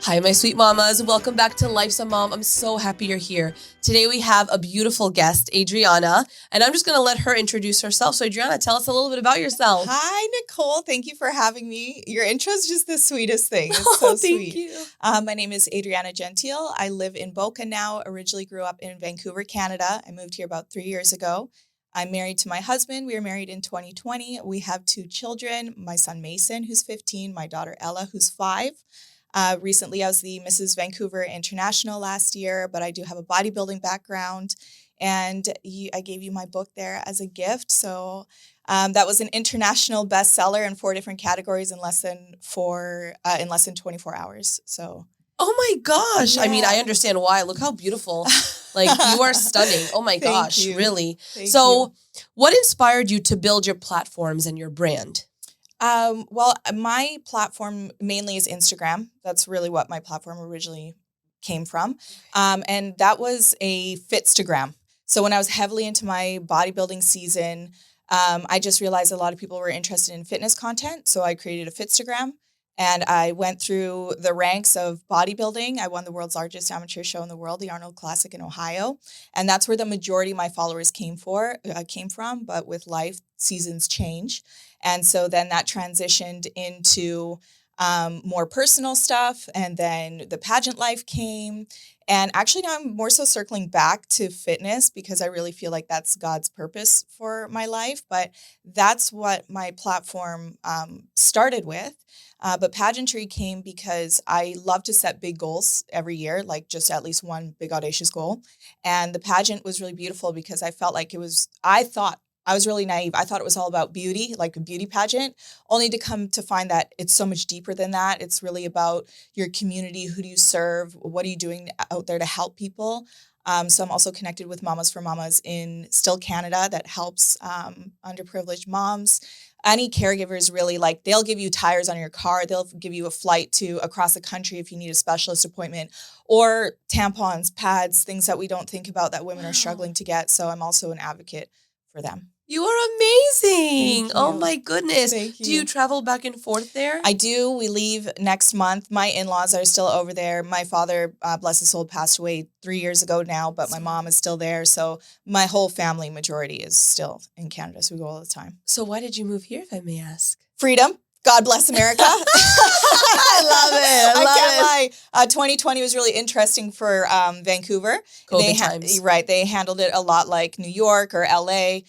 Hi, my sweet mamas. Welcome back to Life's a Mom. I'm so happy you're here. Today we have a beautiful guest, Adriana, and I'm just going to let her introduce herself. So Adriana, tell us a little bit about yourself. Hi, Nicole. Thank you for having me. Your intro is just the sweetest thing. It's so thank sweet. You. My name is Adriana Gentile. I live in Boca now, originally grew up in Vancouver, Canada. I moved here about 3 years ago. I'm married to my husband. We were married in 2020. We have 2 children, my son Mason, who's 15, my daughter Ella, who's 5. Recently, I was the Mrs. Vancouver International last year, but I do have a bodybuilding background. And I gave you my book there as a gift. So that was an international bestseller in 4 different categories in less than 24 hours. So. Oh my gosh. Yeah. I mean, I understand why. Look how beautiful. Like, you are stunning. Oh my gosh, really. Thank you. What inspired you to build your platforms and your brand? Well, my platform mainly is Instagram. That's really what my platform originally came from. And that was a Fitstagram. So when I was heavily into my bodybuilding season, I just realized a lot of people were interested in fitness content. So I created a Fitstagram and I went through the ranks of bodybuilding. I won the world's largest amateur show in the world, the Arnold Classic in Ohio. And that's where the majority of my followers came from. But with life, seasons change. And so then that transitioned into more personal stuff. And then the pageant life came. And actually now I'm more so circling back to fitness because I really feel like that's God's purpose for my life. But that's what my platform started with. But pageantry came because I love to set big goals every year, like just at least one big audacious goal. And the pageant was really beautiful because I felt like I was really naive. I thought it was all about beauty, like a beauty pageant, only to come to find that it's so much deeper than that. It's really about your community. Who do you serve? What are you doing out there to help people? So I'm also connected with Mamas for Mamas in still Canada that helps underprivileged moms. Any caregivers really, like, they'll give you tires on your car. They'll give you a flight to across the country if you need a specialist appointment, or tampons, pads, things that we don't think about that women are struggling to get. So I'm also an advocate for them. You are amazing. Thank Oh you. my goodness. Thank you. Do you travel back and forth there? I do. We leave next month. My in-laws are still over there. My father, bless his soul, passed away 3 years ago now, but my mom is still there. So my whole family majority is still in Canada. So we go all the time. So why did you move here, if I may ask? Freedom. God bless America. I love it. I can't lie. 2020 was really interesting for Vancouver. COVID times. Right. They handled it a lot like New York or LA.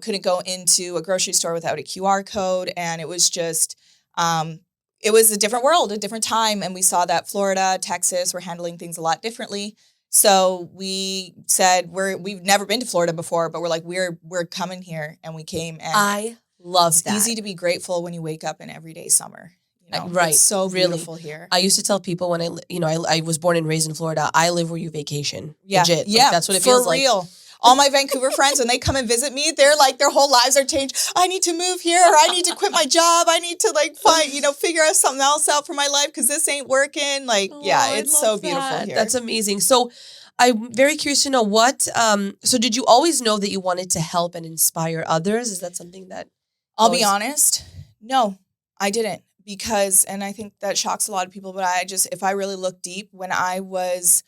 Couldn't go into a grocery store without a QR code. And it was just, it was a different world, a different time. And we saw that Florida, Texas were handling things a lot differently. So we said, we've never been to Florida before, but we're like, we're coming here. And we came, and I love that. It's easy to be grateful when you wake up in everyday summer. You know, right. It's so beautiful here. I used to tell people when I was born and raised in Florida, I live where you vacation. Yeah. Legit. Yeah. Like, that's what it feels like. For real. All my Vancouver friends, when they come and visit me, they're like, their whole lives are changed. I need to move here. Or I need to quit my job. I need to figure out something else out for my life because this ain't working. It's so beautiful here. That's amazing. So I'm very curious to know so did you always know that you wanted to help and inspire others? Is that something that... I'll be honest. No, I didn't. Because, and I think that shocks a lot of people, but if I really look deep, when I was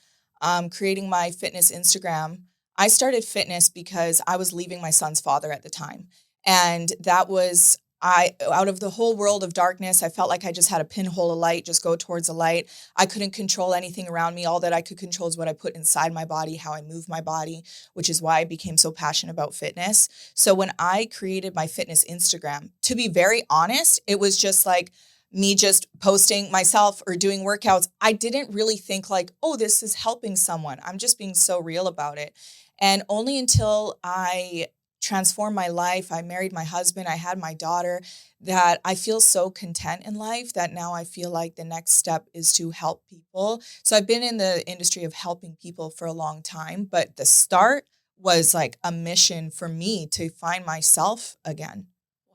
creating my fitness Instagram, I started fitness because I was leaving my son's father at the time. And that was, out of the whole world of darkness, I felt like I just had a pinhole of light, just go towards the light. I couldn't control anything around me. All that I could control is what I put inside my body, how I move my body, which is why I became so passionate about fitness. So when I created my fitness Instagram, to be very honest, it was just like me just posting myself or doing workouts. I didn't really think like, oh, this is helping someone. I'm just being so real about it. And only until I transformed my life, I married my husband, I had my daughter, that I feel so content in life that now I feel like the next step is to help people. So I've been in the industry of helping people for a long time, but the start was like a mission for me to find myself again.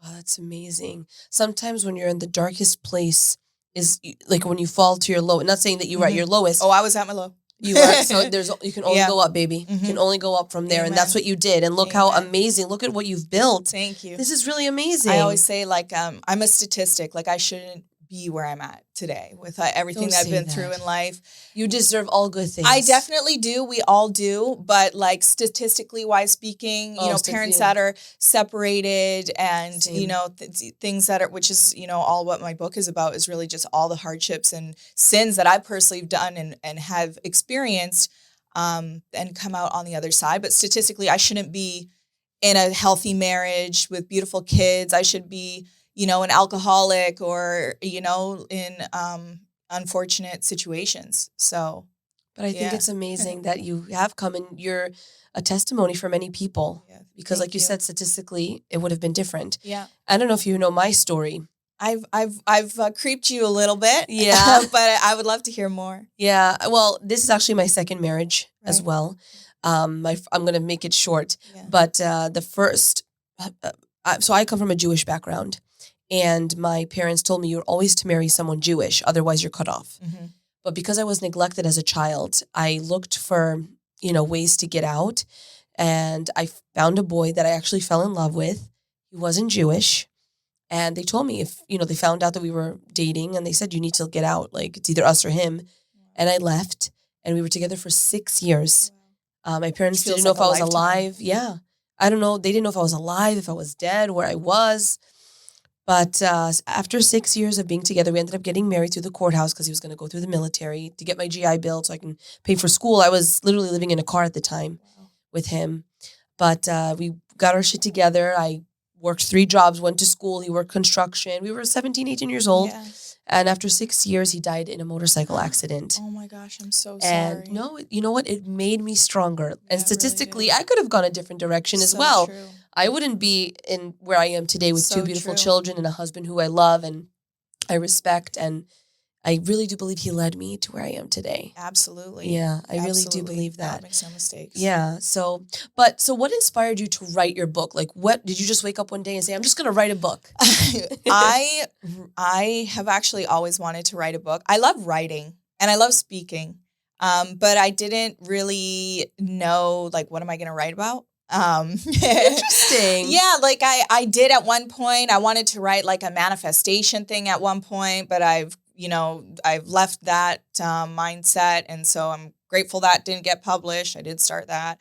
Wow, that's amazing. Sometimes when you're in the darkest place is like when you fall to your low, not saying that you were at your lowest. Oh, I was at my low. You are. So you can only go up, baby. Mm-hmm. You can only go up from there. Amen. And that's what you did. And look how amazing. Look at what you've built. Thank you. This is really amazing. I always say I'm a statistic. Like I shouldn't be where I'm at today with everything Don't that I've say been that. through in life. You deserve all good things. I definitely do. We all do. But like statistically wise speaking, parents that are separated and, Same. things that are, which is, all what my book is about is really just all the hardships and sins that I've personally done and have experienced and come out on the other side. But statistically, I shouldn't be in a healthy marriage with beautiful kids. I should be, an alcoholic or, in unfortunate situations. So, But I think it's amazing that you have come and you're a testimony for many people. Yeah, because like you said, statistically, it would have been different. Yeah. I don't know if you know my story. I've creeped you a little bit. Yeah. But I would love to hear more. Yeah. Well, this is actually my second marriage as well. I'm going to make it short. Yeah. But the first, so I come from a Jewish background. And my parents told me you're always to marry someone Jewish, otherwise you're cut off. Mm-hmm. But because I was neglected as a child, I looked for, ways to get out. And I found a boy that I actually fell in love with. He wasn't Jewish. And they told me if, they found out that we were dating and they said, you need to get out. Like, it's either us or him. And I left and we were together for 6 years. My parents didn't know if I was alive. Yeah. I don't know. They didn't know if I was alive, if I was dead, where I was. But after 6 years of being together, we ended up getting married through the courthouse because he was going to go through the military to get my GI Bill so I can pay for school. I was literally living in a car at the time with him. But we got our shit together. I worked 3 jobs, went to school. He worked construction. We were 17, 18 years old. Yeah. And after 6 years, he died in a motorcycle accident. Oh my gosh, I'm so sorry. And no, you know what? It made me stronger. And statistically, really I could have gone a different direction as well. True. I wouldn't be in where I am today with 2 beautiful children and a husband who I love and I respect. And I really do believe he led me to where I am today. Absolutely. Yeah, I really do believe that. God makes no mistakes. Yeah. So what inspired you to write your book? Like, what did you just wake up one day and say, I'm just going to write a book? I have actually always wanted to write a book. I love writing and I love speaking. But I didn't really know, like, what am I going to write about? Interesting. Yeah, like I did at one point. I wanted to write like a manifestation thing at one point, but I've left that mindset. And so I'm grateful that didn't get published. I did start that.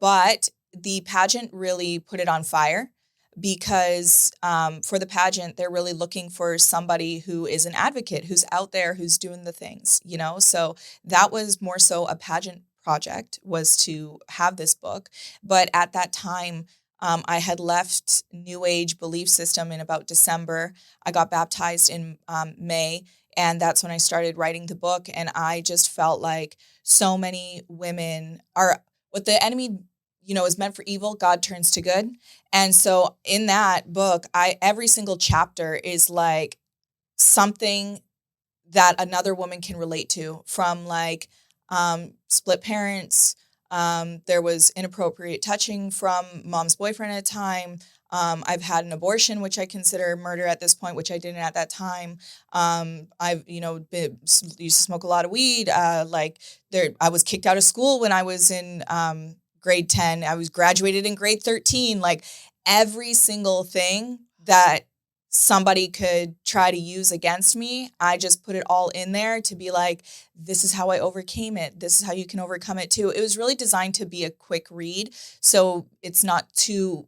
But the pageant really put it on fire because for the pageant, they're really looking for somebody who is an advocate, who's out there, who's doing the things, So that was more so a pageant project, was to have this book. But at that time, I had left New Age belief system in about December. I got baptized in May, and that's when I started writing the book. And I just felt like so many women are what the enemy, is meant for evil, God turns to good. And so in that book, every single chapter is like something that another woman can relate to, from like split parents. There was inappropriate touching from mom's boyfriend at a time. I've had an abortion, which I consider murder at this point, which I didn't at that time. I've, used to smoke a lot of weed. I was kicked out of school when I was in grade 10. I was graduated in grade 13. Like every single thing that somebody could try to use against me, I just put it all in there to be like, this is how I overcame it. This is how you can overcome it too. It was really designed to be a quick read. So it's not too,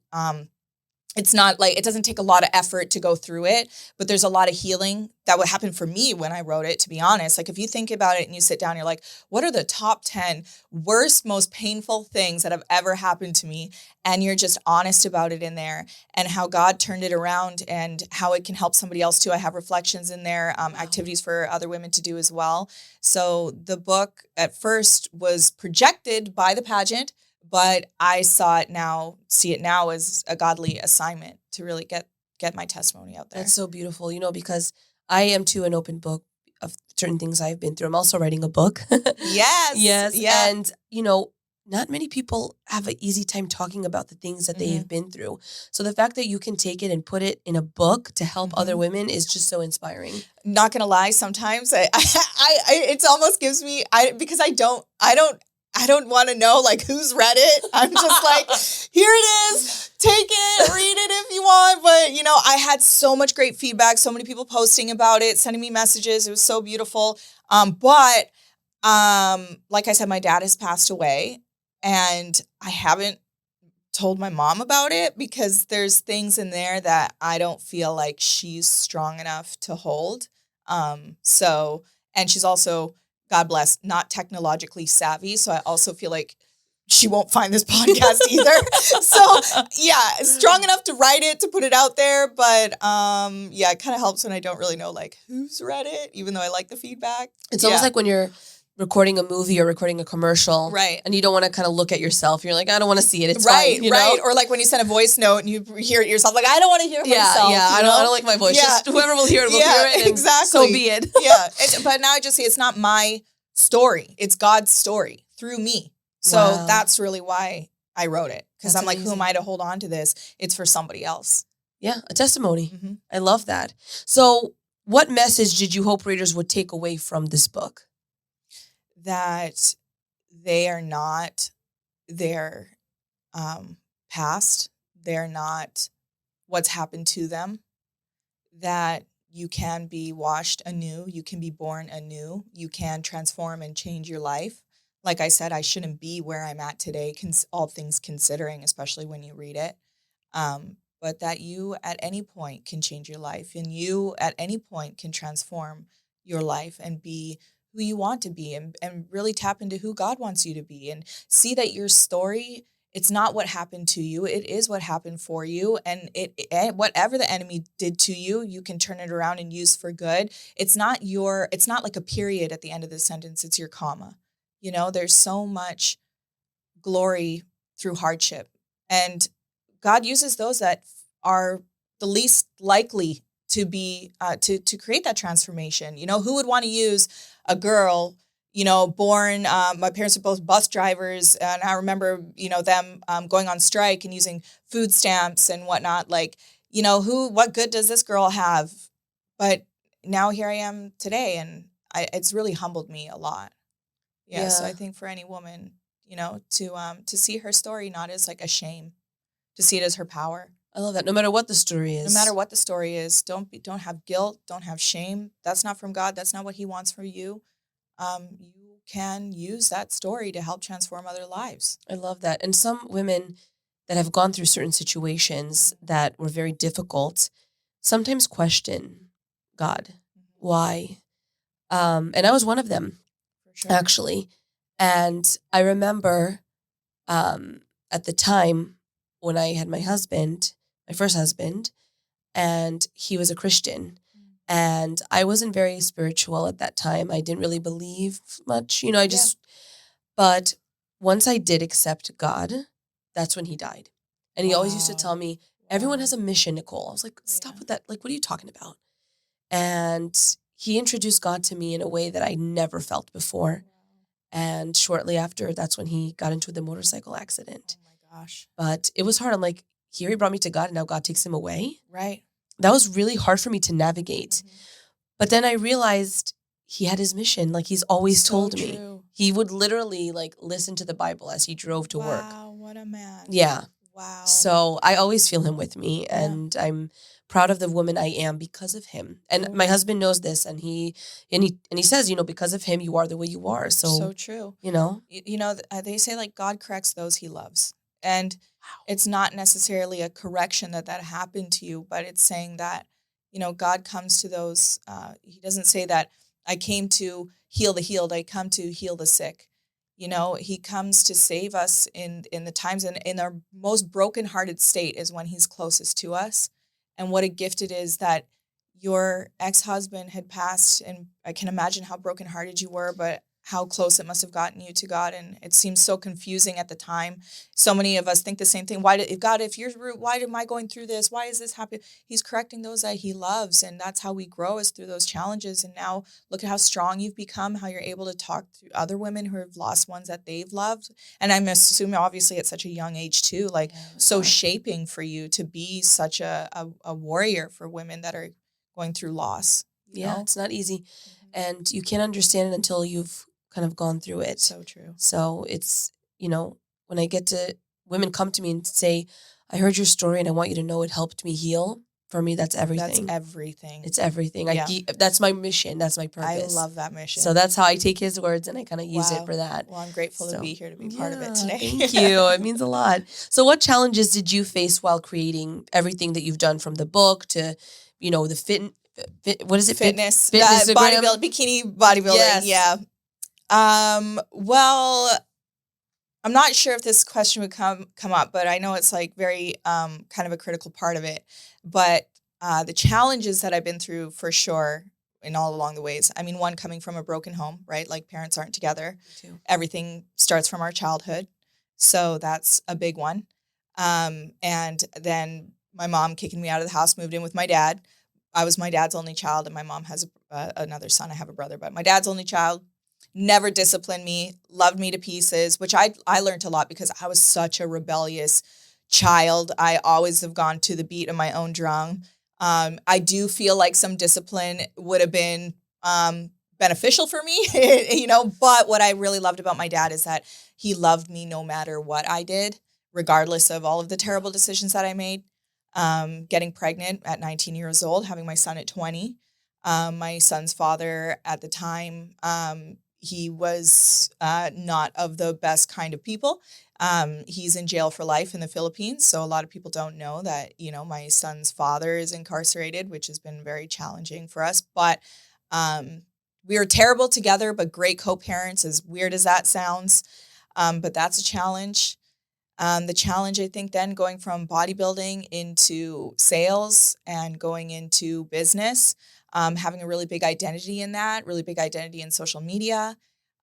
it's not like, it doesn't take a lot of effort to go through it, but there's a lot of healing that would happen for me when I wrote it, to be honest. Like if you think about it and you sit down, you're like, what are the top 10 worst, most painful things that have ever happened to me? And you're just honest about it in there and how God turned it around and how it can help somebody else too. I have reflections in there, activities for other women to do as well. So the book at first was projected by the pageant, but I see it now as a godly assignment to really get my testimony out there. That's so beautiful, because I am too an open book of certain things I've been through. I'm also writing a book. Yes. Yes. Yeah. And, not many people have an easy time talking about the things that they've been through. So the fact that you can take it and put it in a book to help other women is just so inspiring. Not gonna lie, sometimes it almost gives me, because I don't want to know like who's read it. I'm just like, here it is, take it, read it if you want. But it. You know, I had so much great feedback, so many people posting about it, sending me messages. It was so beautiful. But like I said, my dad has passed away, and I haven't told my mom about it because there's things in there that I don't feel like she's strong enough to hold. So, and she's also, God bless, not technologically savvy. So I also feel like she won't find this podcast either. So yeah, strong enough to write it, to put it out there. But yeah, it kind of helps when I don't really know like who's read it, even though I like the feedback. It's almost like when you're recording a movie or recording a commercial. Right. And you don't want to kind of look at yourself. You're like, I don't want to see it. It's right, fine. You know? Or like when you send a voice note and you hear it yourself, like, I don't want to hear myself. Yeah. I don't like my voice. Yeah. Just whoever will hear it will hear it. And exactly. so be it. Yeah. But now I just see it's not my story. It's God's story through me. So that's really why I wrote it. Because I'm like, who am I to hold on to this? It's for somebody else. Yeah. A testimony. Mm-hmm. I love that. So what message did you hope readers would take away from this book? That they are not their past. They're not what's happened to them. That you can be washed anew. You can be born anew. You can transform and change your life. Like I said, I shouldn't be where I'm at today, all things considering, especially when you read it. But that you at any point can change your life, and you at any point can transform your life and be who you want to be, and really tap into who God wants you to be, and see that your story, it's not what happened to you. It is what happened for you. And whatever the enemy did to you, you can turn it around and use for good. It's not like a period at the end of the sentence. It's your comma. You know, there's so much glory through hardship. And God uses those that are the least likely to be, to create that transformation. You know, who would want to use a girl, you know, born, my parents are both bus drivers, and I remember, you know, them going on strike and using food stamps and whatnot. Like, you know, what good does this girl have? But now here I am today, and it's really humbled me a lot. Yeah. So I think for any woman, you know, to see her story not as like a shame, to see it as her power. I love that. No matter what the story is. No matter what the story is, don't have guilt, don't have shame. That's not from God. That's not what He wants for you. You can use that story to help transform other lives. I love that. And some women that have gone through certain situations that were very difficult sometimes question God. Why? And I was one of them, actually. And I remember at the time when I had my first husband, and he was a Christian. And I wasn't very spiritual at that time. I didn't really believe much, you know, but once I did accept God, that's when he died. And he always used to tell me, everyone has a mission, Nicole. I was like, stop with that. Like, what are you talking about? And he introduced God to me in a way that I never felt before. And shortly after, that's when he got into the motorcycle accident. Oh my gosh. But it was hard. I'm like, here he brought me to God, and now God takes him away. Right. That was really hard for me to navigate. Mm-hmm. But then I realized he had his mission. Like, he's always told me. He would literally like listen to the Bible as he drove to work. Wow, what a man. Yeah. Wow. So I always feel him with me, and I'm proud of the woman I am because of him. And my husband knows this, and he says, you know, because of him, you are the way you are. So true. You know, they say like God corrects those He loves, and it's not necessarily a correction that happened to you, but it's saying that, you know, God comes to those. He doesn't say that I came to heal the healed. I come to heal the sick. You know, He comes to save us in the times, and in our most brokenhearted state is when He's closest to us. And what a gift it is that your ex-husband had passed, and I can imagine how brokenhearted you were, but how close it must have gotten you to God. And it seems so confusing at the time. So many of us think the same thing. Why am I going through this? Why is this happening? He's correcting those that He loves. And that's how we grow, is through those challenges. And now look at how strong you've become, how you're able to talk to other women who have lost ones that they've loved. And I'm assuming obviously at such a young age too, like so shaping for you to be such a warrior for women that are going through loss. You know? It's not easy. Mm-hmm. And you can't understand it until you've kind of gone through it. So true. So it's, you know, when I get to, women come to me and say, I heard your story and I want you to know it helped me heal. For me, that's everything. That's everything. It's everything. Yeah. That's my mission. That's my I purpose. love that mission. So that's how I take his words and I kind of use it Wow. for that. Well, I'm grateful to be here to be part of it today. Thank you. It means a lot. So what challenges did you face while creating everything that you've done, from the book to, the what is it? Fitness, Fitnessgram? bodybuilding, bikini bodybuilding. Yes. Yeah. Well, I'm not sure if this question would come up, but I know it's like very kind of a critical part of it. But the challenges that I've been through, for sure, in all along the ways. I mean, one, coming from a broken home, right? Like, parents aren't together. Everything starts from our childhood. So that's a big one. And then my mom kicking me out of the house, moved in with my dad. I was my dad's only child, and my mom has another son. I have a brother, but my dad's only child. Never disciplined me, loved me to pieces, which I learned a lot because I was such a rebellious child. I always have gone to the beat of my own drum. I do feel like some discipline would have been beneficial for me, but what I really loved about my dad is that he loved me no matter what I did, regardless of all of the terrible decisions that I made. Getting pregnant at 19 years old, having my son at 20. My son's father at the time, he was not of the best kind of people. He's in jail for life in the Philippines. So a lot of people don't know that, my son's father is incarcerated, which has been very challenging for us. But we were terrible together, but great co-parents, as weird as that sounds. But that's a challenge. The challenge, I think, then going from bodybuilding into sales and going into business, having a really big identity in that, really big identity in social media.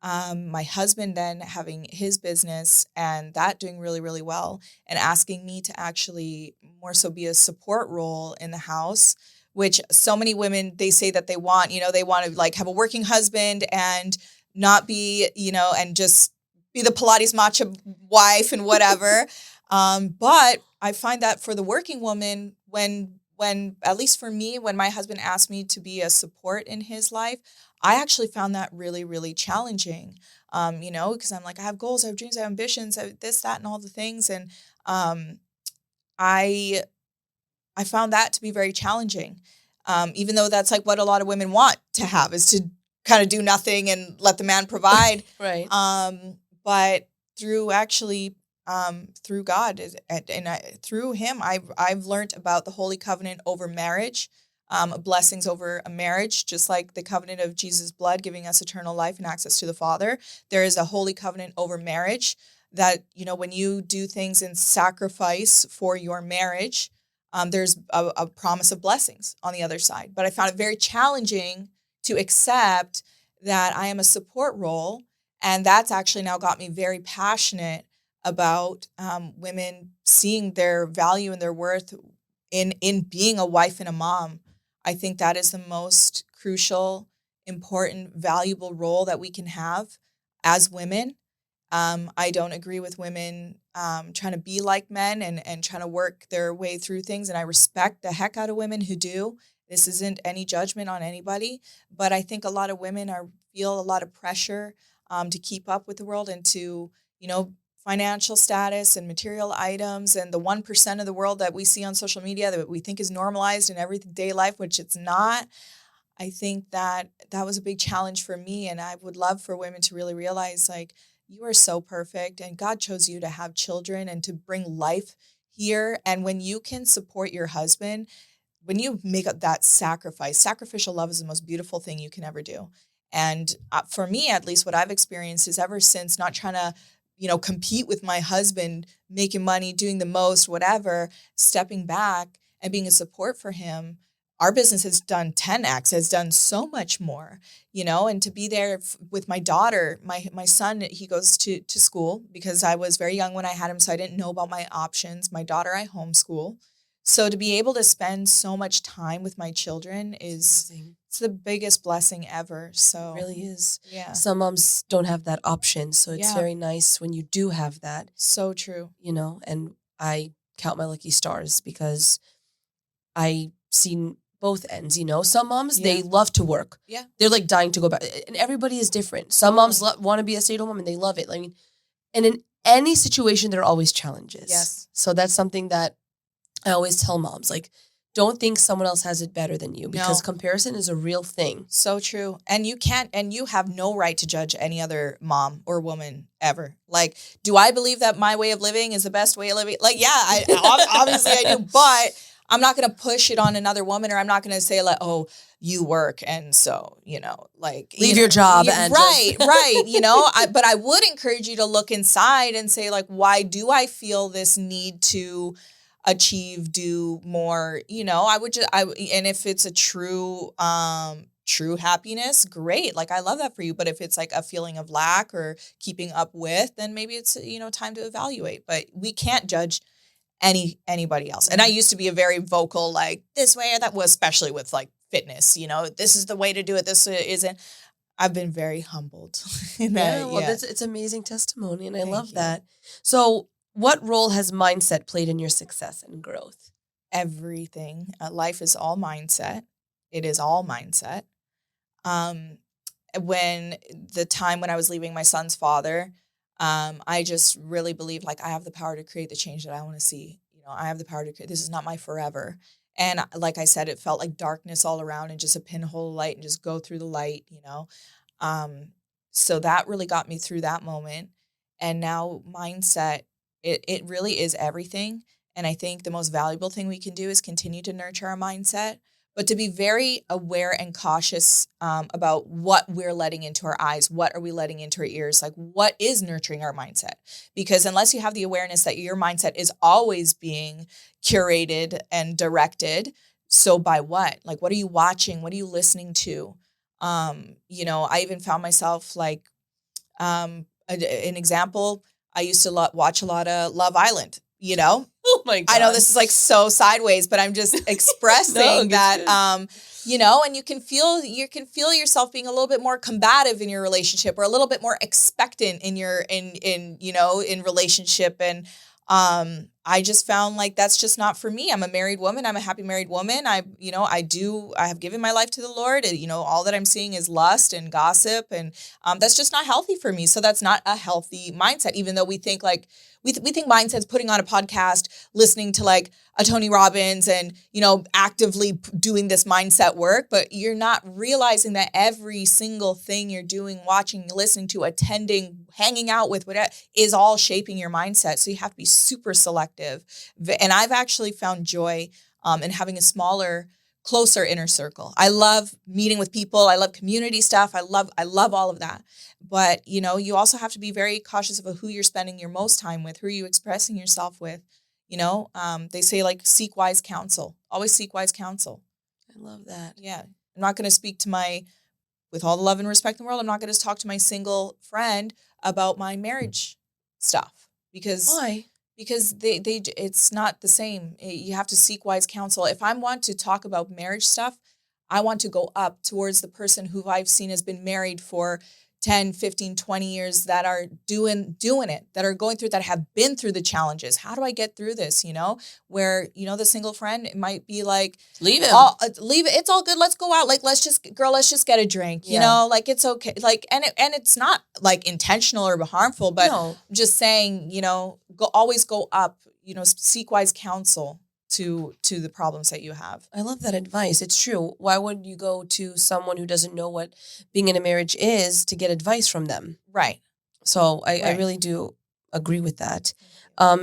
My husband then having his business and that doing really, really well, and asking me to actually more so be a support role in the house, which so many women, they say that they want to like have a working husband and not be, and just be the Pilates matcha wife and whatever. But I find that for the working woman, when at least for me, when my husband asked me to be a support in his life, I actually found that really, really challenging. Because I'm like, I have goals, I have dreams, I have ambitions, I have this, that, and all the things. And I found that to be very challenging. Even though that's like what a lot of women want to have, is to kind of do nothing and let the man provide. Right. But through God through him, I've learned about the holy covenant over marriage, blessings over a marriage, just like the covenant of Jesus' blood giving us eternal life and access to the Father. There is a holy covenant over marriage that, when you do things in sacrifice for your marriage, there's a promise of blessings on the other side. But I found it very challenging to accept that I am a support role. And that's actually now got me very passionate about women seeing their value and their worth in being a wife and a mom. I think that is the most crucial, important, valuable role that we can have as women. I don't agree with women trying to be like men and trying to work their way through things. And I respect the heck out of women who do. This isn't any judgment on anybody. But I think a lot of women feel a lot of pressure to keep up with the world and to, financial status and material items and the 1% of the world that we see on social media that we think is normalized in everyday life, which it's not. I think that was a big challenge for me. And I would love for women to really realize, like, you are so perfect and God chose you to have children and to bring life here. And when you can support your husband, when you make that sacrificial love is the most beautiful thing you can ever do. And for me, at least, what I've experienced is ever since not trying to, compete with my husband, making money, doing the most, whatever, stepping back and being a support for him, our business has done 10x, has done so much more, and to be there with my daughter, my son, he goes to school because I was very young when I had him, so I didn't know about my options. My daughter, I homeschool. So to be able to spend so much time with my children it's the biggest blessing ever. So it really is. Yeah. Some moms don't have that option. So it's very nice when you do have that. So true. And I count my lucky stars because I seen both ends, Some moms, they love to work. Yeah. They're like dying to go back. And everybody is different. Some moms want to be a stay-at-home mom and they love it. And in any situation, there are always challenges. Yes. So that's something that I always tell moms, like, don't think someone else has it better than you, because No. comparison is a real thing. So true. And you have no right to judge any other mom or woman ever. Like, do I believe that my way of living is the best way of living? Like, yeah, obviously I do, but I'm not going to push it on another woman, or I'm not going to say like, oh, you work. And so, like Leave your job and right, just- right. But I would encourage you to look inside and say like, why do I feel this need to achieve, do more, and if it's a true happiness, great. Like, I love that for you. But if it's like a feeling of lack or keeping up with, then maybe it's, time to evaluate. But we can't judge anybody else. And I used to be a very vocal, like this way or that was, especially with like fitness, this is the way to do it. This isn't. I've been very humbled. It's amazing testimony, and I Thank love you. that. So, what role has mindset played in your success and growth? Everything. Life is all mindset. It is all mindset. When I was leaving my son's father, I just really believed like I have the power to create the change that I want to see. I have the power to create. This is not my forever. And like I said, it felt like darkness all around and just a pinhole of light and just go through the light, So that really got me through that moment. And now mindset, it really is everything. And I think the most valuable thing we can do is continue to nurture our mindset, but to be very aware and cautious about what we're letting into our eyes. What are we letting into our ears? Like, what is nurturing our mindset? Because unless you have the awareness that your mindset is always being curated and directed, so by what? Like, what are you watching? What are you listening to? I even found myself like, an example, I used to watch a lot of Love Island, Oh my God. I know this is like so sideways, but I'm just expressing that, and you can feel yourself being a little bit more combative in your relationship, or a little bit more expectant in in relationship. And, I just found like, that's just not for me. I'm a married woman. I'm a happy married woman. I have given my life to the Lord. All that I'm seeing is lust and gossip, and, that's just not healthy for me. So that's not a healthy mindset, even though we think like, we think mindset's putting on a podcast, listening to like a Tony Robbins and, actively doing this mindset work, but you're not realizing that every single thing you're doing, watching, listening to, attending, hanging out with, whatever, is all shaping your mindset. So you have to be super selective. And I've actually found joy in having a smaller, closer inner circle. I love meeting with people. I love community stuff. I love all of that. But, you also have to be very cautious of who you're spending your most time with, who are you expressing yourself with. They say like, seek wise counsel, always seek wise counsel. I love that. Yeah. I'm not going to speak to with all the love and respect in the world, I'm not going to talk to my single friend about my marriage stuff, because Why? because it's not the same. You have to seek wise counsel. If I want to talk about marriage stuff, I want to go up towards the person who I've seen has been married for 10, 15, 20 years, that are doing it, that are going through, that have been through the challenges. How do I get through this? Where, the single friend, it might be like, Leave him. Leave it. It's all good. Let's go out. Like, let's just get a drink, like, it's okay. Like, and it's not like intentional or harmful, but No. I'm just saying, always go up, seek wise counsel to the problems that you have. I love that advice. It's true. Why would you go to someone who doesn't know what being in a marriage is to get advice from them? Right. So I really do agree with that.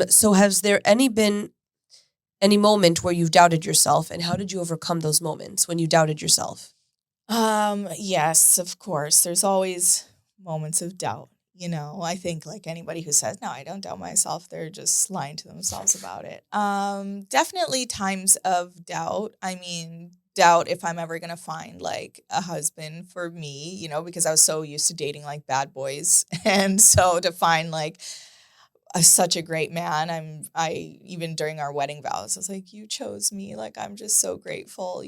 So has there been any moment where you've doubted yourself, and how did you overcome those moments when you doubted yourself? Yes, of course. There's always moments of doubt. I think like anybody who says, no, I don't doubt myself, they're just lying to themselves about it. Definitely times of doubt. I mean, doubt if I'm ever going to find like a husband for me, because I was so used to dating like bad boys. And so to find like such a great man, I even during our wedding vows, I was like, you chose me. Like, I'm just so grateful,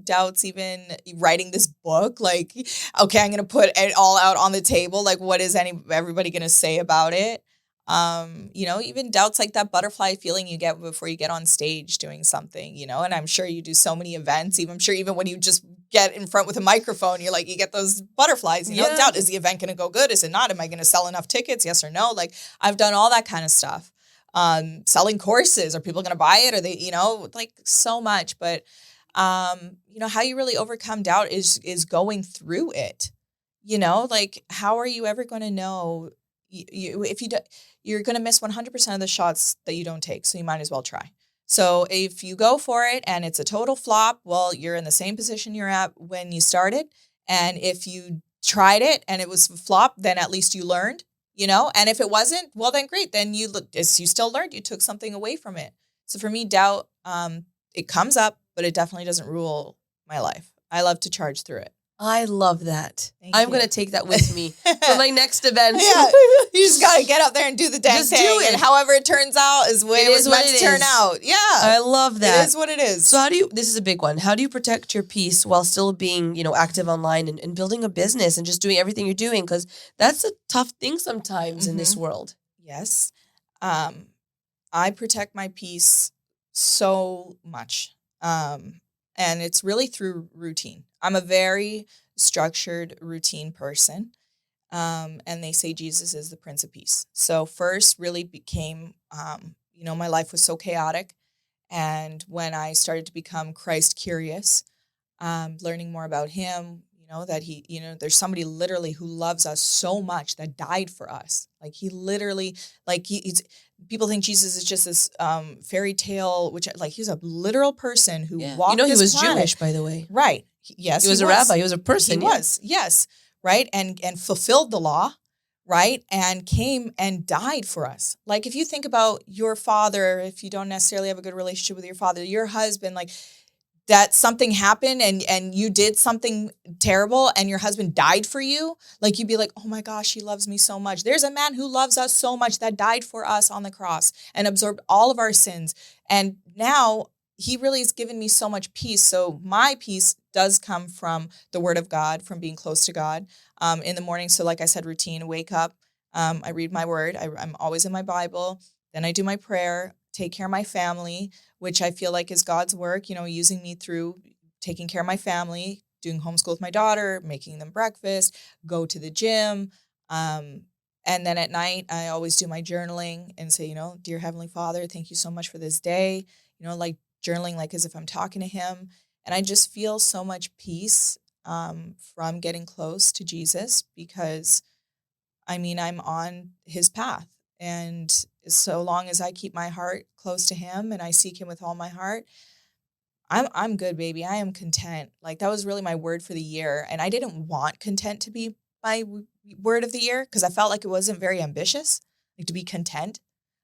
doubts, even writing this book, like, okay, I'm going to put it all out on the table. Like, what is everybody going to say about it? Even doubts like that butterfly feeling you get before you get on stage doing something, and I'm sure you do so many events. I'm sure even when you just get in front with a microphone, you get those butterflies, doubt, is the event going to go good? Is it not? Am I going to sell enough tickets? Yes or no? Like, I've done all that kind of stuff. selling courses. Are people going to buy it? Are they, like so much. But, how you really overcome doubt is going through it. Like how are you ever going to know if you do, you're going to miss 100% of the shots that you don't take. So you might as well try. So if you go for it and it's a total flop, well, you're in the same position you're at when you started. And if you tried it and it was a flop, then at least you learned, and if it wasn't, well, then great. Then you still learned, you took something away from it. So for me, doubt, it comes up, but it definitely doesn't rule my life. I love to charge through it. I love that. Thank I'm you. going to take that with me for my next event. Yeah, you just got to get up there and do the dang Just thing. do it. And however it turns out is the way it was meant to turn out. Yeah. I love that. It is what it is. So this is a big one. How do you protect your peace while still being, active online and building a business and just doing everything you're doing? Because that's a tough thing sometimes in this world. Yes. I protect my peace so much. And it's really through routine. I'm a very structured routine person. And they say Jesus is the Prince of Peace. So first really became, my life was so chaotic. And when I started to become Christ curious, learning more about him, that he, there's somebody literally who loves us so much that died for us. Like he literally, people think Jesus is just this fairy tale, which he's a literal person who walked this he was planet. Jewish, by the way. Right. Yes. He was a rabbi. He was a person. He was. Yes. Right. And fulfilled the law. Right. And came and died for us. Like if you think about your father, if you don't necessarily have a good relationship with your father, your husband, that something happened and you did something terrible and your husband died for you, you'd be like, oh my gosh, he loves me so much. There's a man who loves us so much that died for us on the cross and absorbed all of our sins. And now he really has given me so much peace. So my peace does come from the word of God, from being close to God in the morning. So like I said, routine, wake up. I read my word. I'm always in my Bible. Then I do my prayer, take care of my family, which I feel like is God's work, using me through taking care of my family, doing homeschool with my daughter, making them breakfast, go to the gym. And then at night, I always do my journaling and say, dear Heavenly Father, thank you so much for this day. Journaling as if I'm talking to him. And I just feel so much peace from getting close to Jesus because, I'm on his path. And so long as I keep my heart close to him and I seek him with all my heart, I'm good, baby. I am content. That was really my word for the year. And I didn't want content to be my word of the year because I felt like it wasn't very ambitious, to be content,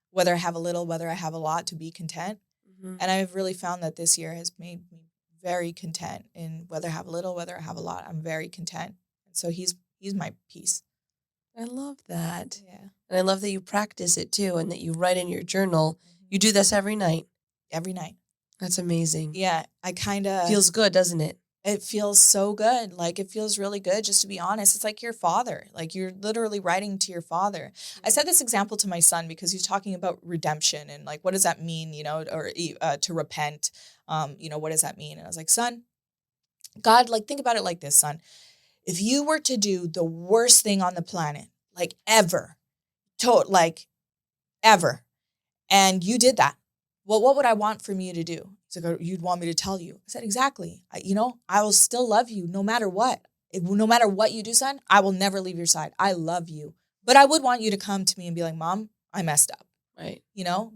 whether I have a little, whether I have a lot, to be content. Mm-hmm. And I've really found that this year has made me very content in whether I have a little, whether I have a lot, I'm very content. And so he's my peace. I love that. Yeah. And I love that you practice it too and that you write in your journal. Mm-hmm. You do this every night. Every night. That's amazing. Yeah. I kind of... Feels good, doesn't it? It feels so good. It feels really good, just to be honest. It's like your father. You're literally writing to your father. I said this example to my son because he's talking about redemption and what does that mean, or to repent, what does that mean? And I was like, son, God, think about it like this, son. If you were to do the worst thing on the planet, ever, ever, and you did that, well, what would I want from you to do? He's like, you'd want me to tell you. I said, exactly. I will still love you no matter what. No matter what you do, son, I will never leave your side. I love you. But I would want you to come to me and be like, Mom, I messed up. Right.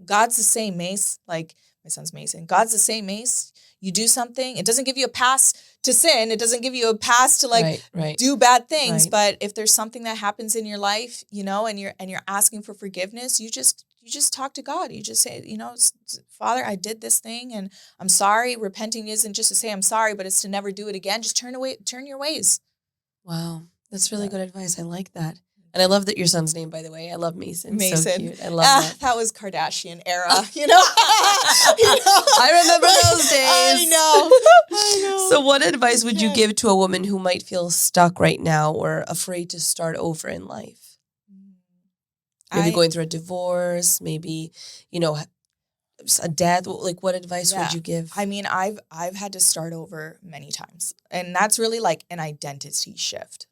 God's the same, Mace. My son's Mason. God's the same, Mace. You do something. It doesn't give you a pass to sin. It doesn't give you a pass to do bad things. Right. But if there's something that happens in your life, and you're asking for forgiveness, you just talk to God. You just say, Father, I did this thing and I'm sorry. Repenting isn't just to say I'm sorry, but it's to never do it again. Just turn your ways. Wow. That's really good advice. I like that. And I love that your son's name, by the way. I love Mason. Mason. So cute. I love that. That was Kardashian era, I remember those days. I know. So what advice would you give to a woman who might feel stuck right now or afraid to start over in life? Maybe going through a divorce, maybe, a death. What advice would you give? I've had to start over many times. And that's really an identity shift.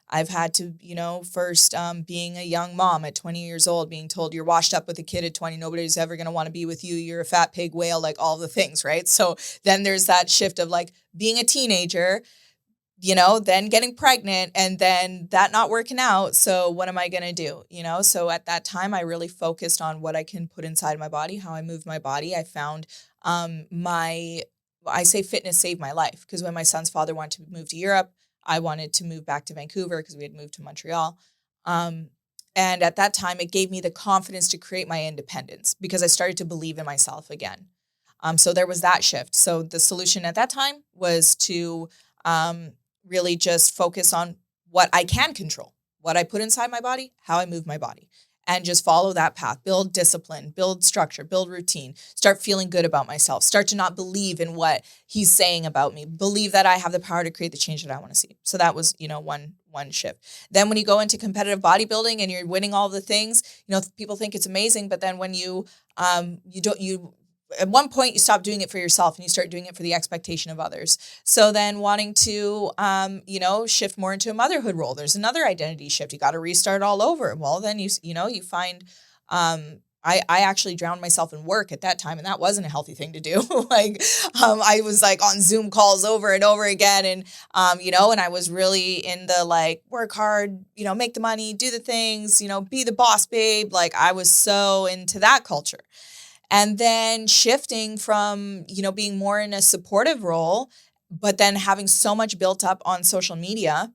I've had to, first being a young mom at 20 years old, being told you're washed up with a kid at 20, nobody's ever going to want to be with you. You're a fat pig whale, like all the things, right? So then there's that shift of like being a teenager, then getting pregnant and then that not working out. So what am I going to do? So at that time, I really focused on what I can put inside my body, how I move my body. I found I say fitness saved my life because when my son's father wanted to move to Europe, I wanted to move back to Vancouver because we had moved to Montreal. And at that time, it gave me the confidence to create my independence because I started to believe in myself again. So there was that shift. So the solution at that time was to really just focus on what I can control, what I put inside my body, how I move my body, and just follow that path, build discipline, build structure, build routine, start feeling good about myself, start to not believe in what he's saying about me, believe that I have the power to create the change that I want to see. So that was, one shift. Then when you go into competitive bodybuilding and you're winning all the things, people think it's amazing, but then when you at one point you stop doing it for yourself and you start doing it for the expectation of others. So then wanting to, shift more into a motherhood role, there's another identity shift. You got to restart all over. Well, then you find, I actually drowned myself in work at that time, and that wasn't a healthy thing to do. I was like on Zoom calls over and over again. And, and I was really in the like, work hard, make the money, do the things, be the boss babe. Like I was so into that culture. And then shifting from, being more in a supportive role, but then having so much built up on social media.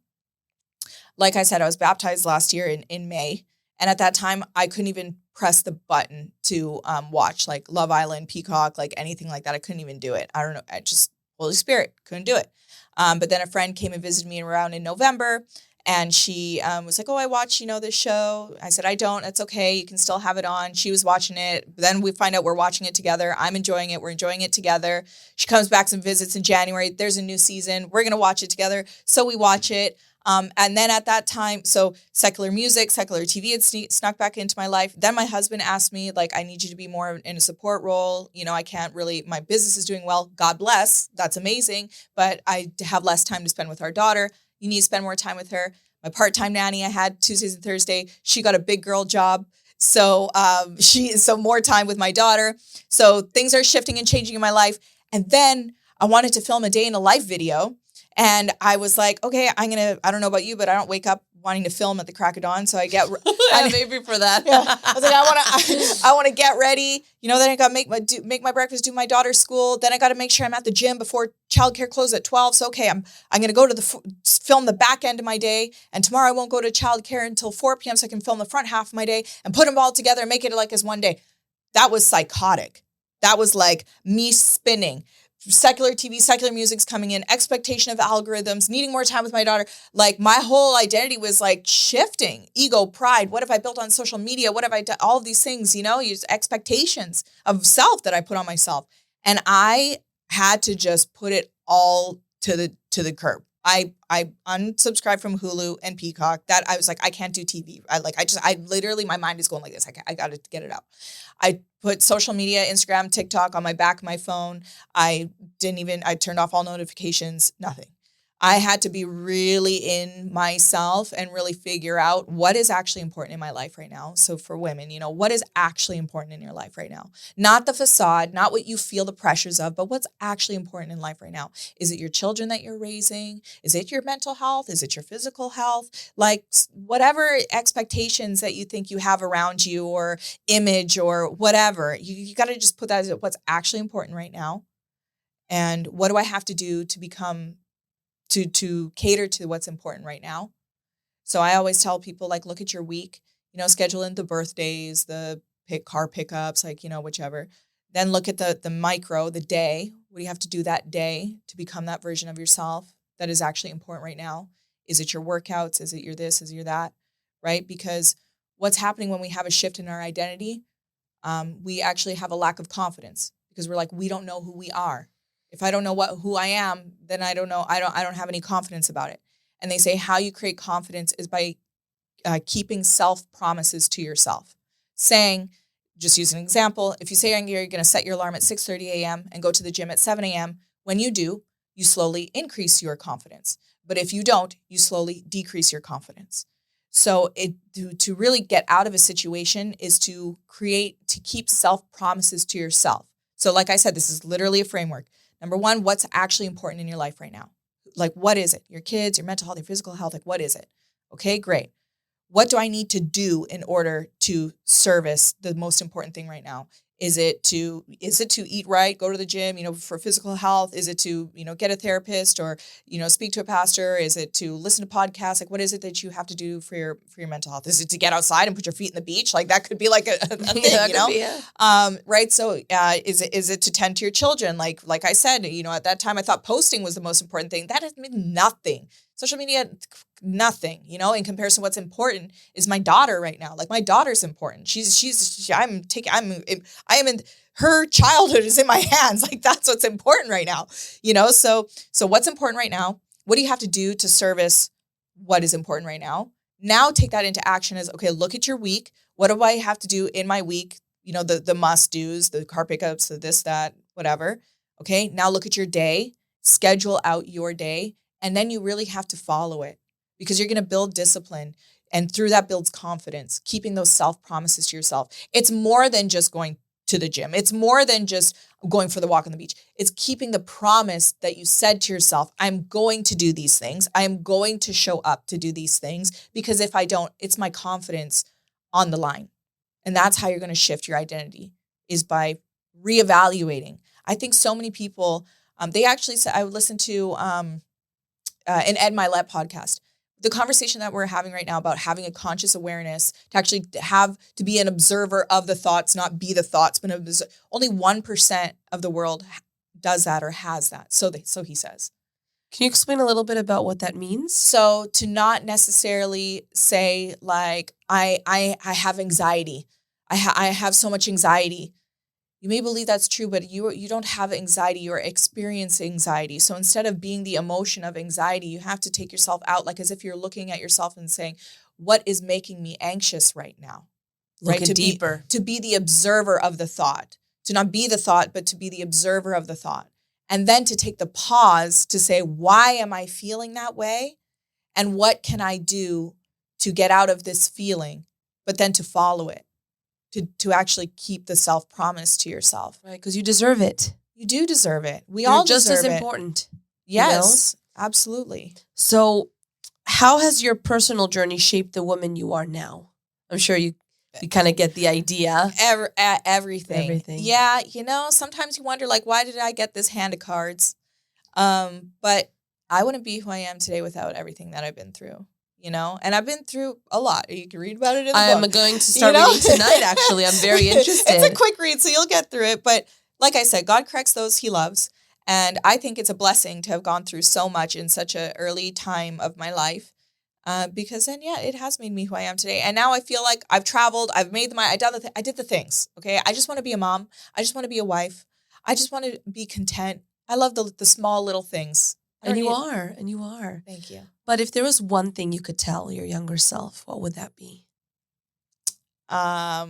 Like I said, I was baptized last year in May. And at that time, I couldn't even press the button to watch like Love Island, Peacock, like anything like that. I couldn't even do it. I don't know. I just, Holy Spirit, couldn't do it. But then a friend came and visited me around in November. And she was like, oh, I watch, this show. I said, I don't. It's okay. You can still have it on. She was watching it. Then we find out we're watching it together. I'm enjoying it. We're enjoying it together. She comes back and visits in January. There's a new season. We're going to watch it together. So we watch it. And then at that time, so secular music, secular TV had snuck back into my life. Then my husband asked me, like, I need you to be more in a support role. I can't really, my business is doing well. God bless. That's amazing. But I have less time to spend with our daughter. You need to spend more time with her. My part-time nanny I had Tuesdays and Thursday, she got a big girl job. So so more time with my daughter. So things are shifting and changing in my life. And then I wanted to film a day in a life video. And I was like, okay, I don't know about you, but I don't wake up wanting to film at the crack of dawn. So I get maybe for that. Yeah. I was like, I want to get ready. Then I got to make my breakfast, do my daughter's school. Then I got to make sure I'm at the gym before childcare closes at 12. So, okay, I'm going to go to film the back end of my day. And tomorrow I won't go to childcare until 4 p.m. so I can film the front half of my day and put them all together and make it like as one day. That was psychotic. That was like me spinning. Secular TV, secular music's coming in, expectation of algorithms, needing more time with my daughter. Like my whole identity was like shifting, ego, pride. What have I built on social media? What have I done? All of these things, use expectations of self that I put on myself. And I had to just put it all to the curb. I unsubscribed from Hulu and Peacock. That I was like, I can't do TV. I literally, my mind is going like this. I got to get it out. I put social media, Instagram, TikTok on my back of my phone. I turned off all notifications, nothing. I had to be really in myself and really figure out what is actually important in my life right now. So for women, what is actually important in your life right now? Not the facade, not what you feel the pressures of, but what's actually important in life right now. Is it your children that you're raising? Is it your mental health? Is it your physical health? Like whatever expectations that you think you have around you or image or whatever, you got to just put that as what's actually important right now. And what do I have to do to become to cater to what's important right now. So I always tell people, like, look at your week, schedule in the birthdays, the car pickups, whichever. Then look at the micro, the day. What do you have to do that day to become that version of yourself that is actually important right now? Is it your workouts? Is it your this? Is it your that? Right? Because what's happening when we have a shift in our identity, we actually have a lack of confidence because we're like, we don't know who we are. If I don't know who I am, then I don't know. I don't have any confidence about it. And they say how you create confidence is by keeping self-promises to yourself. Saying, just use an example, if you say you're going to set your alarm at 6:30 a.m. and go to the gym at 7 a.m., when you do, you slowly increase your confidence. But if you don't, you slowly decrease your confidence. So to really get out of a situation is to keep self-promises to yourself. So like I said, this is literally a framework. Number one, what's actually important in your life right now? Like, what is it? Your kids, your mental health, your physical health, like, what is it? Okay, great. What do I need to do in order to service the most important thing right now? Is it to eat right, go to the gym, for physical health? Is it to, get a therapist or, speak to a pastor? Is it to listen to podcasts? Like, what is it that you have to do for your mental health? Is it to get outside and put your feet in the beach? Like, that could be like a thing, right? So, is it to tend to your children? Like I said, at that time I thought posting was the most important thing. That has been nothing. Social media, nothing, in comparison. What's important is my daughter right now. Like, my daughter's important. I am in her childhood is in my hands. Like, that's what's important right now, so what's important right now? What do you have to do to service what is important right now? Now take that into action as, okay, look at your week. What do I have to do in my week? The must do's, the car pickups, the this, that, whatever. Okay. Now look at your day, schedule out your day. And then you really have to follow it because you're going to build discipline. And through that builds confidence, keeping those self-promises to yourself. It's more than just going to the gym. It's more than just going for the walk on the beach. It's keeping the promise that you said to yourself, I'm going to do these things. I'm going to show up to do these things, because if I don't, it's my confidence on the line. And that's how you're going to shift your identity, is by reevaluating. I think so many people, they actually said, I would listen to an Ed Milet podcast, the conversation that we're having right now about having a conscious awareness, to actually to be an observer of the thoughts, not be the thoughts, but only 1% of the world does that or has that. So he says. Can you explain a little bit about what that means? So to not necessarily say like, I have anxiety. I have so much anxiety. You may believe that's true, but you don't have anxiety, you're experiencing anxiety. So instead of being the emotion of anxiety, you have to take yourself out, like as if you're looking at yourself and saying, what is making me anxious right now? Looking deeper. To be the observer of the thought, to not be the thought, but to be the observer of the thought. And then to take the pause to say, why am I feeling that way? And what can I do to get out of this feeling? But then to follow it. To actually keep the self-promise to yourself. Right, because you deserve it. You do deserve it. You're all just as important. Yes, absolutely. So how has your personal journey shaped the woman you are now? I'm sure you kind of get the idea. Everything. Yeah, sometimes you wonder, like, why did I get this hand of cards? But I wouldn't be who I am today without everything that I've been through. And I've been through a lot. You can read about it in the book. I'm going to start reading tonight, actually. I'm very interested. It's a quick read, so you'll get through it. But like I said, God corrects those he loves. And I think it's a blessing to have gone through so much in such an early time of my life. Because then, it has made me who I am today. And now I feel like I've traveled. I've made I did the things. Okay. I just want to be a mom. I just want to be a wife. I just want to be content. I love the small little things. And you are. Thank you. But if there was one thing you could tell your younger self, what would that be? I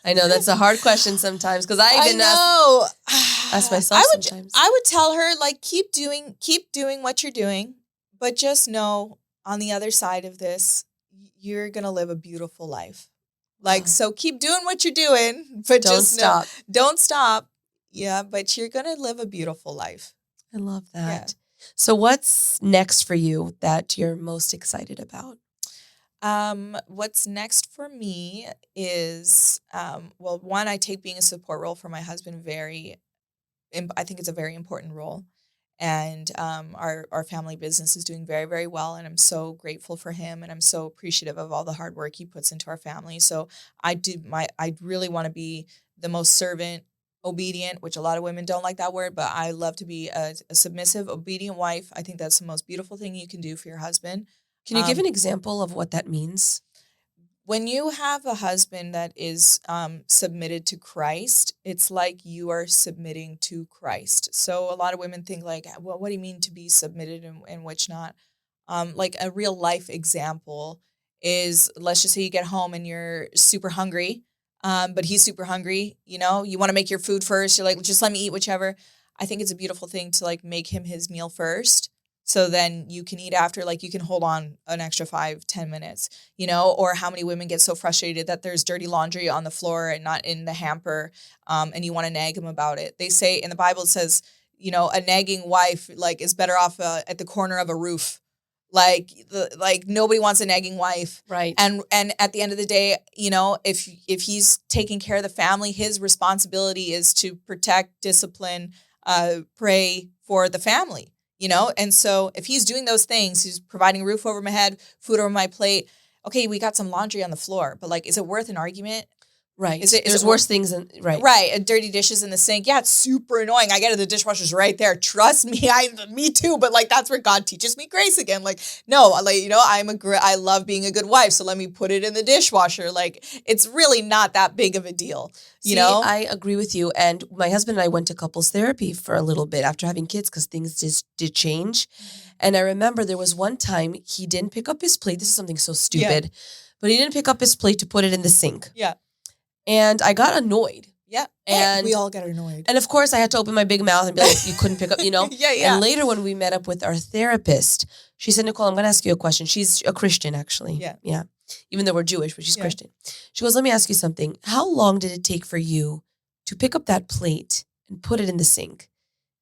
know that's a hard question sometimes, because I even ask myself sometimes. I would tell her, like, keep doing what you're doing, but just know on the other side of this, you're going to live a beautiful life. Like, so keep doing what you're doing, but don't stop. Yeah, but you're going to live a beautiful life. I love that. Yeah. So what's next for you that you're most excited about? What's next for me is, one, I take being a support role for my husband I think it's a very important role. And our family business is doing very, very well. And I'm so grateful for him. And I'm so appreciative of all the hard work he puts into our family. So I really want to be the most servant, obedient, which a lot of women don't like that word, but I love to be a submissive, obedient wife. I think that's the most beautiful thing you can do for your husband. Can you give an example of what that means? When you have a husband that is submitted to Christ, it's like you are submitting to Christ. So a lot of women think like, well, what do you mean to be submitted and which not? Like a real life example is, let's just say you get home and you're super hungry. But he's super hungry, you want to make your food first. You're like, just let me eat whichever. I think it's a beautiful thing to like make him his meal first. So then you can eat after, like you can hold on an extra 5-10 minutes, or how many women get so frustrated that there's dirty laundry on the floor and not in the hamper. And you want to nag them about it. They say in the Bible, it says, a nagging wife like is better off at the corner of a roof. Like nobody wants a nagging wife. Right. And at the end of the day, if he's taking care of the family, his responsibility is to protect, discipline, pray for the family, And so if he's doing those things, he's providing a roof over my head, food over my plate. Okay, we got some laundry on the floor, but like, is it worth an argument? Right. There's worse things than right. Right. Dirty dishes in the sink. Yeah, it's super annoying. I get it. The dishwasher's right there. Trust me. Me too. But like, that's where God teaches me grace again. Like, no, like, I love being a good wife. So let me put it in the dishwasher. Like, it's really not that big of a deal. See, I agree with you. And my husband and I went to couples therapy for a little bit after having kids because things just did change. And I remember there was one time he didn't pick up his plate. This is something so stupid, but he didn't pick up his plate to put it in the sink. Yeah. And I got annoyed. Yeah. And we all get annoyed. And of course I had to open my big mouth and be like, you couldn't pick up, Yeah. And later when we met up with our therapist, she said, Nicole, I'm going to ask you a question. She's a Christian, actually. Yeah. Yeah. Even though we're Jewish, but she's Christian. She goes, let me ask you something. How long did it take for you to pick up that plate and put it in the sink?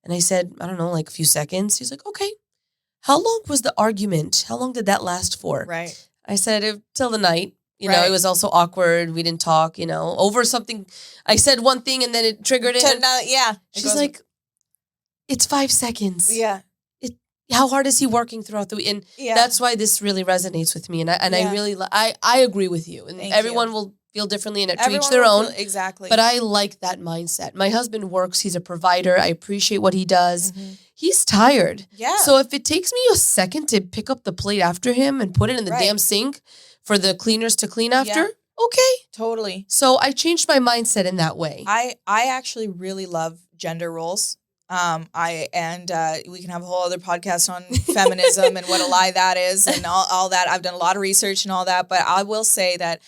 And I said, I don't know, like a few seconds. He's like, okay. How long was the argument? How long did that last for? Right. I said, till the night. It was also awkward. We didn't talk, over something. I said one thing and then it triggered it. She's like, it's 5 seconds. Yeah. How hard is he working throughout the week? And that's why this really resonates with me. And I really, I agree with you. And everyone will feel differently and to each their own. Exactly. But I like that mindset. My husband works. He's a provider. I appreciate what he does. Mm-hmm. He's tired. Yeah. So if it takes me a second to pick up the plate after him and put it in the damn sink for the cleaners to clean after, okay. Totally. So I changed my mindset in that way. I actually really love gender roles. We can have a whole other podcast on feminism and what a lie that is and all that. I've done a lot of research and all that, but I will say that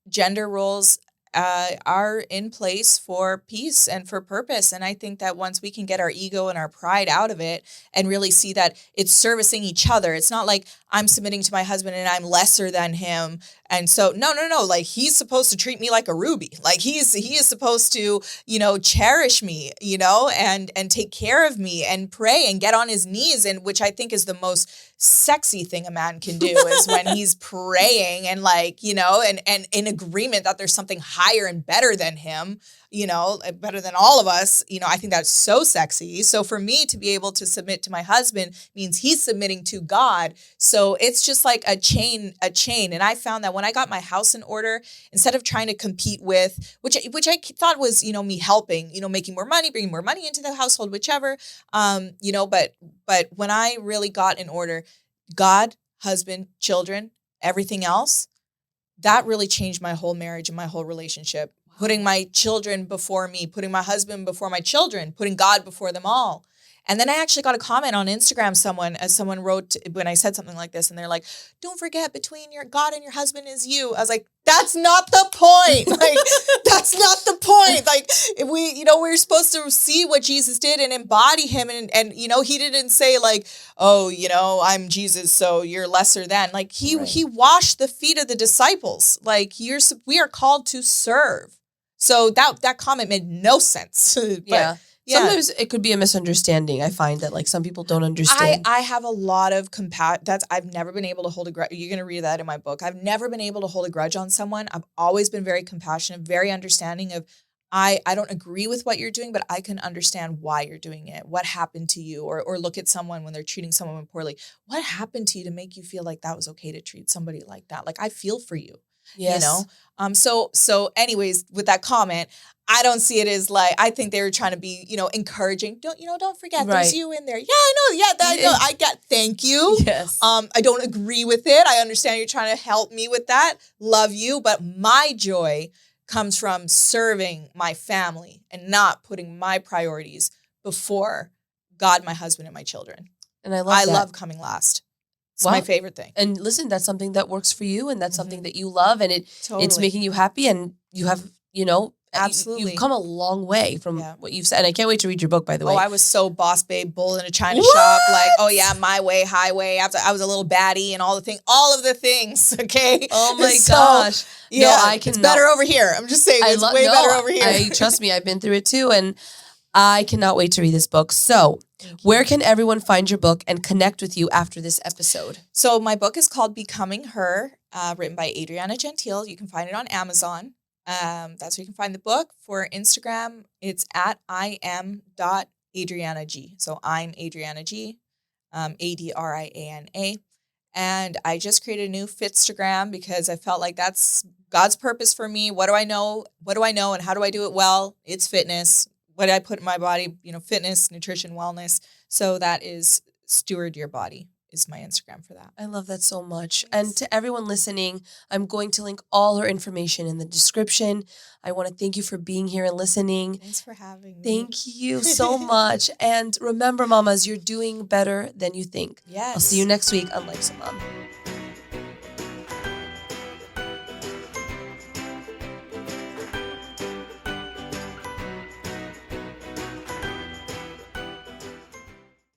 gender roles are in place for peace and for purpose. And I think that once we can get our ego and our pride out of it and really see that it's servicing each other, it's not like I'm submitting to my husband and I'm lesser than him. And so, no. Like he's supposed to treat me like a ruby. Like he is supposed to, cherish me, and take care of me and pray and get on his knees. And which I think is the most sexy thing a man can do is when he's praying and like, and in agreement that there's something higher and better than him, better than all of us. I think that's so sexy. So for me to be able to submit to my husband means he's submitting to God. So it's just like a chain. And I found that when I got my house in order, instead of trying to compete with, which I thought was, me helping, making more money, bringing more money into the household, whichever, but when I really got in order, God, husband, children, everything else, that really changed my whole marriage and my whole relationship. Putting my children before me, putting my husband before my children, putting God before them all. And then I actually got a comment on Instagram. Someone wrote when I said something like this, and they're like, "Don't forget, between your God and your husband is you." I was like, "That's not the point. Like, that's not the point. Like, if we're supposed to see what Jesus did and embody him, and he didn't say like, oh, I'm Jesus, so you're lesser than. Like, he washed the feet of the disciples. Like, we are called to serve. So that comment made no sense. But, Sometimes it could be a misunderstanding. I find that like some people don't understand. I have a lot of I've never been able to hold a grudge. You're going to read that in my book. I've never been able to hold a grudge on someone. I've always been very compassionate, very understanding of, I don't agree with what you're doing, but I can understand why you're doing it. What happened to you? Or look at someone when they're treating someone poorly. What happened to you to make you feel like that was okay to treat somebody like that? Like, I feel for you. Yes. So anyways, with that comment, I don't see it as like, I think they were trying to be, encouraging. Don't forget, there's you in there. Yeah, I know. Yeah, I know. I get, thank you. Yes. I don't agree with it. I understand you're trying to help me with that. Love you. But my joy comes from serving my family and not putting my priorities before God, my husband, and my children. And I love coming last. It's my favorite thing. And listen, that's something that works for you, and that's something that you love, and it's making you happy, and you have, Absolutely. You've come a long way from Yeah. what you've said. And I can't wait to read your book, by the way. Oh, I was so boss babe, bull in a china What? shop. Like, oh yeah, my way, highway. I was a little baddie and all of the things. Okay. Oh my So, gosh. Yeah, No, I it's cannot. better over here. I'm just saying, it's way better over here. Trust me, I've been through it too. And I cannot wait to read this book. So Thank you. where can everyone find your book and connect with you after this episode? So my book is called Becoming Her, written by Adriana Gentile. You can find it on Amazon. That's where you can find the book. For Instagram, it's at im.adrianag. So I'm Adriana G, Adriana. And I just created a new Fitstagram because I felt like that's God's purpose for me. What do I know? What do I know? And how do I do it well? It's fitness. What I put in my body, fitness, nutrition, wellness. So that is Steward Your Body is my Instagram for that. I love that so much. Thanks. And to everyone listening, I'm going to link all her information in the description. I want to thank you for being here and listening. Thanks for having me. Thank you so much. And remember, mamas, you're doing better than you think. Yes. I'll see you next week on Life's a Mom.